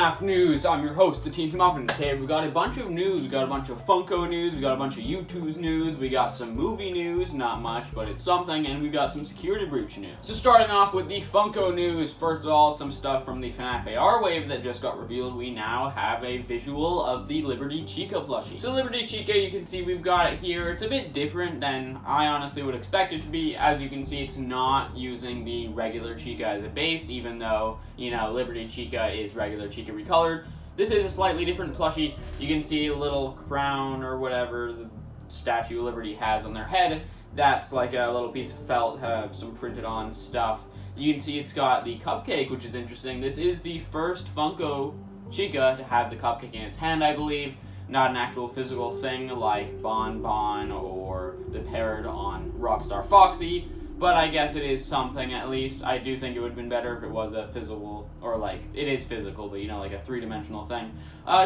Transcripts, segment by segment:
FNaF News. I'm your host, the Teen Muffin. Today we got a bunch of news. We got a bunch of Funko news. We got a bunch of Youtooz news. We got some movie news, not much, but it's something, and we got some security breach news. So starting off with the Funko news. First of all, some stuff from the FNaF AR wave that just got revealed. We now have a visual of the Liberty Chica plushie. So Liberty Chica, you can see we've got it here. It's a bit different than I honestly would expect it to be. As you can see, it's not using the regular Chica as a base, even though, you know, Liberty Chica is regular Chica recolored. This is a slightly different plushie. You can see a little crown or whatever the Statue of Liberty has on their head. That's like a little piece of felt, have some printed on stuff. You can see it's got the cupcake, which is interesting. This is the first Funko Chica to have the cupcake in its hand, I believe. Not an actual physical thing like Bon Bon or the parrot on Rockstar Foxy, but I guess it is something at least. I do think it would have been better if it was a physical, or like, it is physical, but you know, like a three-dimensional thing.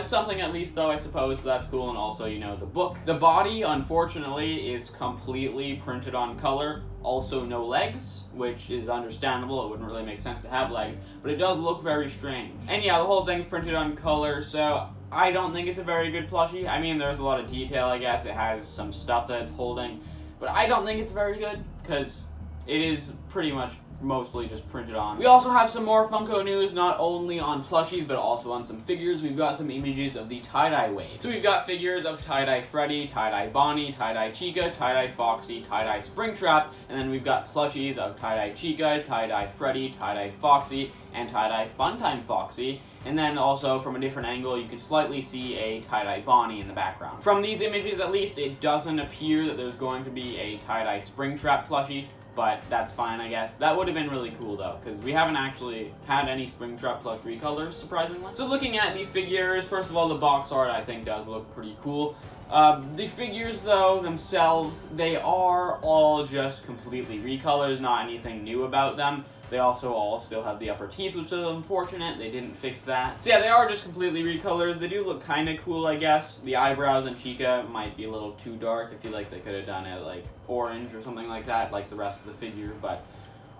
Something at least though, I suppose, so that's cool, and also, you know, the book. The body, unfortunately, is completely printed on color. Also no legs, which is understandable. It wouldn't really make sense to have legs, but it does look very strange. And yeah, the whole thing's printed on color, so I don't think it's a very good plushie. I mean, there's a lot of detail, I guess. It has some stuff that it's holding, but I don't think it's very good, because it is pretty much mostly just printed on. We also have some more Funko news, not only on plushies, but also on some figures. We've got some images of the tie-dye wave. So we've got figures of tie-dye Freddy, tie-dye Bonnie, tie-dye Chica, tie-dye Foxy, tie-dye Springtrap, and then we've got plushies of tie-dye Chica, tie-dye Freddy, tie-dye Foxy, and tie-dye Funtime Foxy. And then also, from a different angle, you can slightly see a tie-dye Bonnie in the background. From these images, at least, it doesn't appear that there's going to be a tie-dye Springtrap plushie, but that's fine, I guess. That would have been really cool, though, because we haven't actually had any Springtrap plush recolors, surprisingly. So looking at the figures, first of all, the box art, I think, does look pretty cool. The figures, though, themselves, they are all just completely recolors, not anything new about them. They also all still have the upper teeth, which is unfortunate. They didn't fix that. So yeah, they are just completely recolors. They do look kind of cool, I guess. The eyebrows in Chica might be a little too dark. I feel like they could have done it like orange or something like that, like the rest of the figure, but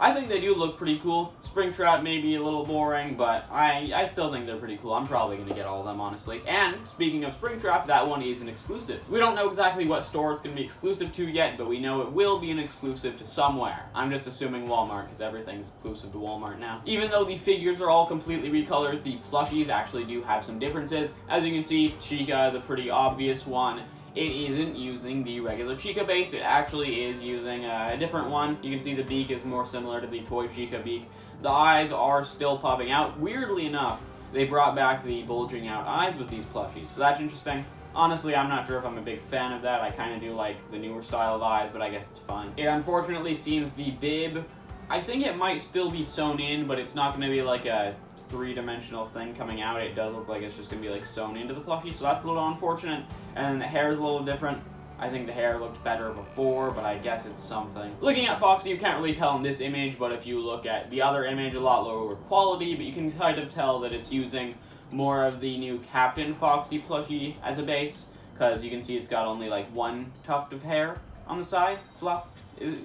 I think they do look pretty cool. Springtrap may be a little boring, but I still think they're pretty cool. I'm probably going to get all of them, honestly. And speaking of Springtrap, that one is an exclusive. We don't know exactly what store it's going to be exclusive to yet, but we know it will be an exclusive to somewhere. I'm just assuming Walmart, because everything's exclusive to Walmart now. Even though the figures are all completely recolors, the plushies actually do have some differences. As you can see, Chica, the pretty obvious one, it isn't using the regular Chica base. It actually is using a different one. You can see the beak is more similar to the toy Chica beak. The eyes are still popping out. Weirdly enough, they brought back the bulging out eyes with these plushies, so that's interesting. Honestly, I'm not sure if I'm a big fan of that. I kind of do like the newer style of eyes, but I guess it's fine. It unfortunately seems the bib, I think it might still be sewn in, but it's not going to be like a three-dimensional thing coming out. It does look like it's just going to be like sewn into the plushie, so that's a little unfortunate. And then the hair is a little different. I think the hair looked better before, but I guess it's something. Looking at Foxy, you can't really tell in this image, but if you look at the other image, a lot lower quality, but you can kind of tell that it's using more of the new Captain Foxy plushie as a base, because you can see it's got only like one tuft of hair on the side. Fluff.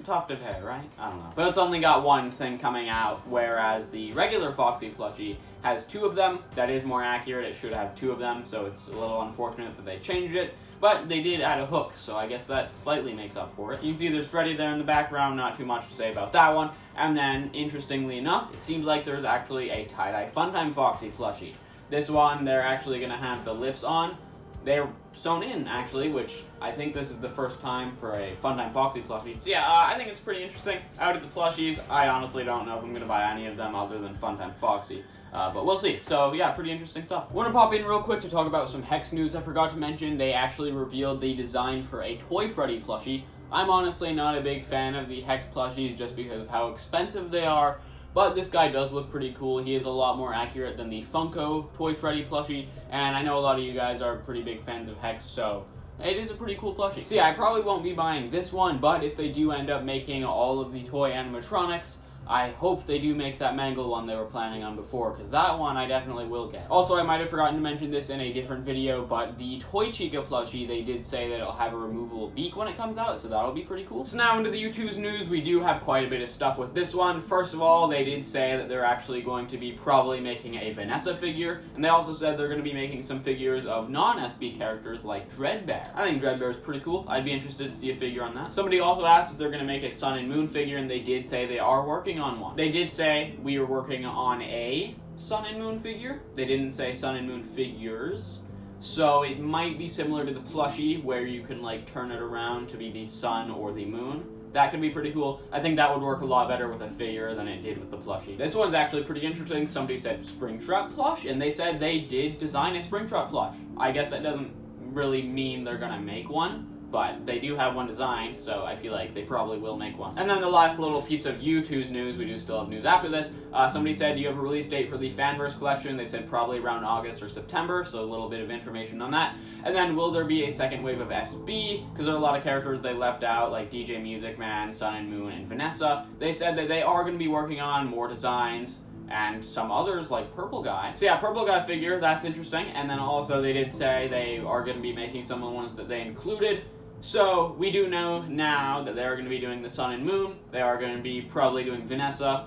Tuft of hair, right? I don't know. But it's only got one thing coming out, whereas the regular Foxy plushie has two of them. That is more accurate. It should have two of them, so it's a little unfortunate that they changed it. But they did add a hook, so I guess that slightly makes up for it. You can see there's Freddy there in the background, not too much to say about that one. And then, interestingly enough, it seems like there's actually a tie-dye Funtime Foxy plushie. This one, they're actually going to have the lips on. They're sewn in, actually, which I think this is the first time for a Funtime Foxy plushie. So yeah, I think it's pretty interesting. Out of the plushies, I honestly don't know if I'm going to buy any of them other than Funtime Foxy. But we'll see. So yeah, pretty interesting stuff. Want to pop in real quick to talk about some Hex news I forgot to mention. They actually revealed the design for a Toy Freddy plushie. I'm honestly not a big fan of the Hex plushies just because of how expensive they are. But this guy does look pretty cool. He is a lot more accurate than the Funko Toy Freddy plushie, and I know a lot of you guys are pretty big fans of Hex, so it is a pretty cool plushie. So yeah, I probably won't be buying this one, but if they do end up making all of the toy animatronics, I hope they do make that Mangle one they were planning on before, because that one I definitely will get. Also, I might have forgotten to mention this in a different video, but the toy Chica plushie, they did say that it'll have a removable beak when it comes out, so that'll be pretty cool. So now into the Youtooz news, we do have quite a bit of stuff with this one. First of all, they did say that they're actually going to be probably making a Vanessa figure, and they also said they're going to be making some figures of non-SB characters like Dreadbear. I think Dreadbear is pretty cool. I'd be interested to see a figure on that. Somebody also asked if they're going to make a Sun and Moon figure, and they did say they are working on one. They did say we are working on a Sun and Moon figure. They didn't say Sun and Moon figures. So it might be similar to the plushie where you can like turn it around to be the sun or the moon. That could be pretty cool. I think that would work a lot better with a figure than it did with the plushie. This one's actually pretty interesting. Somebody said Springtrap plush, and they said they did design a Springtrap plush. I guess that doesn't really mean they're gonna make one, but they do have one designed, so I feel like they probably will make one. And then the last little piece of Youtooz news, we do still have news after this. Somebody said, do you have a release date for the Fanverse collection? They said probably around August or September, so a little bit of information on that. And then will there be a second wave of SB? Because there are a lot of characters they left out, like DJ Music Man, Sun and Moon, and Vanessa. They said that they are going to be working on more designs, and some others like Purple Guy. So yeah, Purple Guy figure, that's interesting. And then also they did say they are going to be making some of the ones that they included. So we do know now that they're going to be doing the Sun and Moon. They are going to be probably doing Vanessa.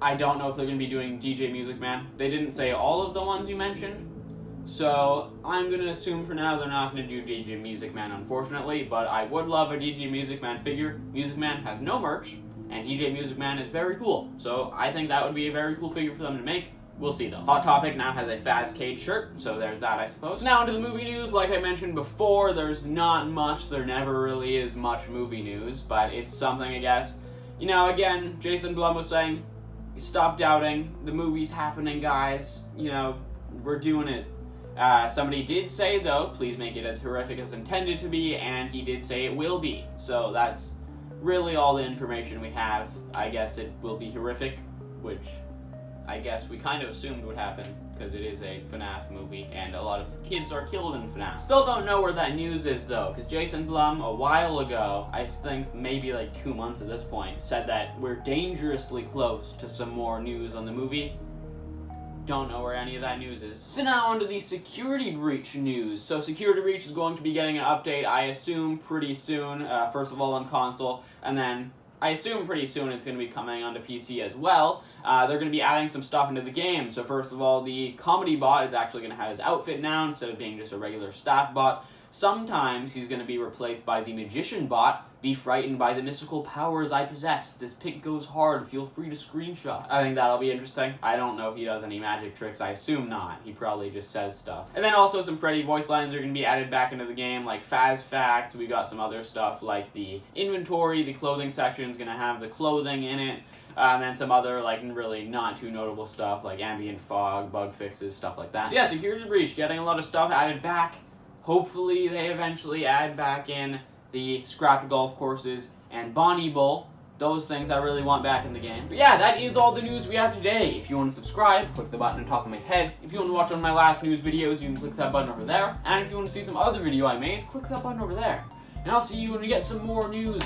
I don't know if they're going to be doing DJ Music Man. They didn't say all of the ones you mentioned. So I'm going to assume for now they're not going to do DJ Music Man, unfortunately. But I would love a DJ Music Man figure. Music Man has no merch, and DJ Music Man is very cool. So I think that would be a very cool figure for them to make. We'll see though. Hot Topic now has a Fazcade shirt, so there's that, I suppose. Now into the movie news. Like I mentioned before, there's not much. There never really is much movie news, but it's something, I guess. You know, again, Jason Blum was saying, stop doubting. The movie's happening, guys. You know, we're doing it. Somebody did say, though, please make it as horrific as intended to be, and he did say it will be. So that's really all the information we have. I guess it will be horrific, which I guess we kind of assumed would happen, because it is a FNaF movie, and a lot of kids are killed in FNaF. Still don't know where that news is, though, because Jason Blum, a while ago, I think maybe like 2 months at this point, said that we're dangerously close to some more news on the movie. Don't know where any of that news is. So now onto the Security Breach news. So Security Breach is going to be getting an update, I assume, pretty soon. First of all on console, and then I assume pretty soon it's going to be coming onto PC as well. They're going to be adding some stuff into the game. So first of all, the comedy bot is actually going to have his outfit now instead of being just a regular staff bot. Sometimes he's going to be replaced by the magician bot. Be frightened by the mystical powers I possess. This pic goes hard. Feel free to screenshot. I think that'll be interesting. I don't know if he does any magic tricks. I assume not. He probably just says stuff. And then also some Freddy voice lines are going to be added back into the game, like Faz Facts. We got some other stuff like the inventory. The clothing section is going to have the clothing in it. And then some other, like, really not too notable stuff, like ambient fog, bug fixes, stuff like that. So yeah, Security Breach, getting a lot of stuff added back. Hopefully they eventually add back in the scrapped golf courses and Bonnie Bowl. Those things I really want back in the game. But yeah, that is all the news we have today. If you want to subscribe, click the button on top of my head. If you want to watch one of my last news videos, you can click that button over there. And if you want to see some other video I made, click that button over there. And I'll see you when we get some more news.